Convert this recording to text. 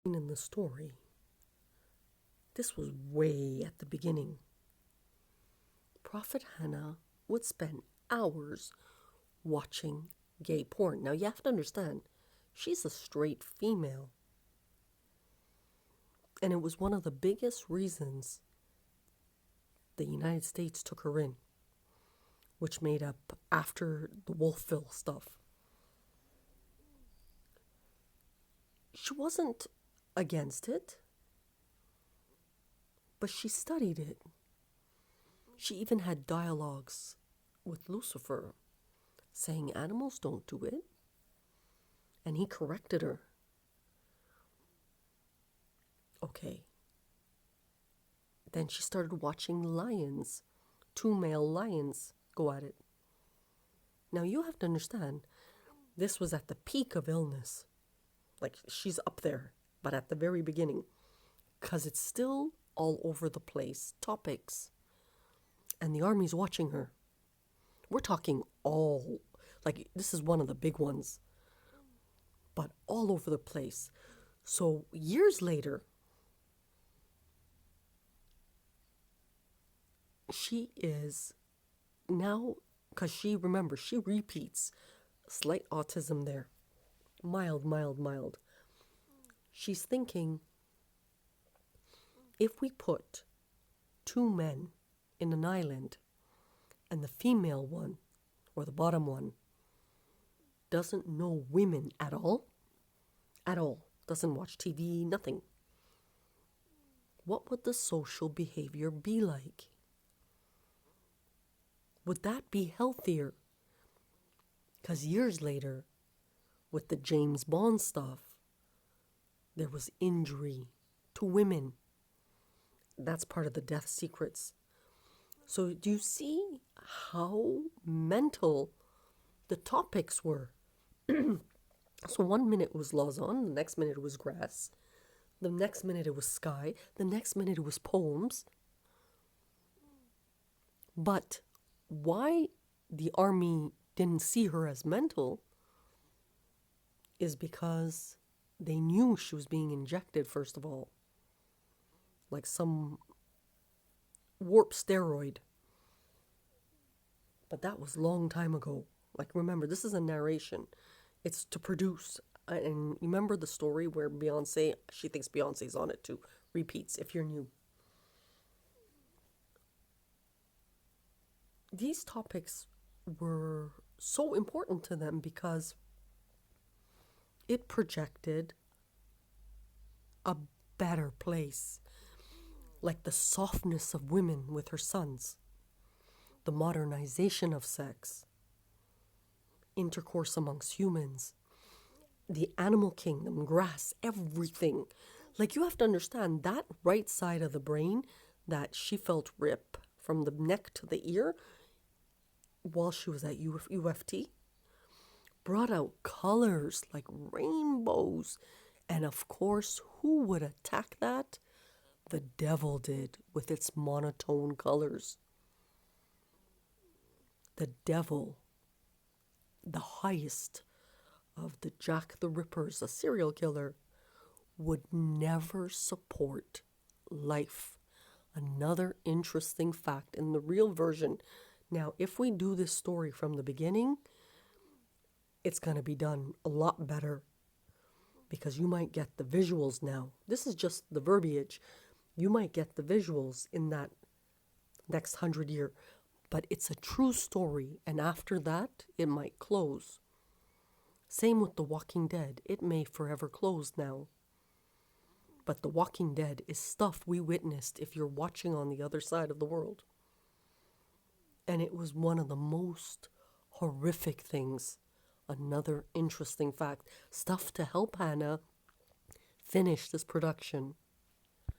In the story, this was way at the beginning. Prophet Hanna would spend hours watching gay porn. Now you have to understand, she's a straight female. And it was one of the biggest reasons the United States took her in, which made up after the Wolfville stuff. She wasn't against it, but she studied it. She even had dialogues with Lucifer saying animals don't do it, and he corrected her. Okay. Then she started watching lions, 2 male lions, go at it. Now you have to understand, this was at the peak of illness. Like, she's up there, but at the very beginning, because it's still all over the place, topics, and the army's watching her. We're talking all, like, this is one of the big ones, but all over the place. So years later, she is now, because she repeats, slight autism there. Mild. She's thinking, if we put 2 men in an island and the female one, or the bottom one, doesn't know women at all, doesn't watch TV, nothing, what would the social behavior be like? Would that be healthier? Because years later, with the James Bond stuff, there was injury to women. That's part of the death secrets. So do you see how mental the topics were? So one minute it was Lausanne, the next minute it was grass, the next minute it was sky, the next minute it was poems. But why the army didn't see her as mental is because they knew she was being injected, first of all, like some warp steroid. But that was a long time ago. Like, remember, this is a narration. It's to produce. And remember the story where Beyonce, she thinks Beyonce's on it too, repeats, if you're new. These topics were so important to them because it projected a better place, like the softness of women with her sons, the modernization of sex, intercourse amongst humans, the animal kingdom, grass, everything. Like, you have to understand that right side of the brain that she felt rip from the neck to the ear while she was at UFT brought out colors like rainbows. And of course, who would attack that? The devil did, with its monotone colors. The devil, the highest of the Jack the Rippers, a serial killer, would never support life. Another interesting fact in the real version. Now, if we do this story from the beginning, it's going to be done a lot better because you might get the visuals now. This is just the verbiage. You might get the visuals in that next 100 year, but it's a true story. And after that, it might close. Same with The Walking Dead. It may forever close now. But The Walking Dead is stuff we witnessed if you're watching on the other side of the world. And it was one of the most horrific things. Another interesting fact. Stuff to help Hannah finish this production.